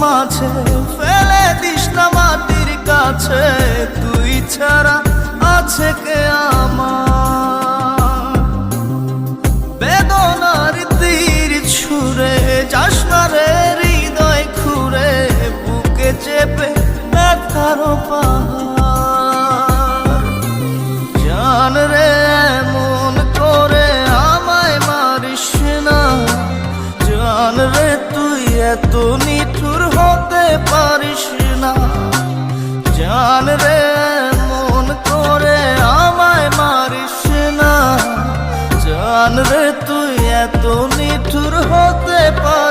মাঝে ফেলে দিস না মাটির কাছে, তুই ছাড়া আছে কে আমার? বেদনার তীর ছুঁড়ে যাস না রে হৃদয় খুঁড়ে, বুকে চেপে ব্যথার পাহাড়। জান রে এমন করে আমায় মারিস না, জান রে তুই এত নিঠুর হতে পারিস না। জান রে এমন করে আমায় মারিস না, জান রে তুই এত নিঠুর হতে পারিস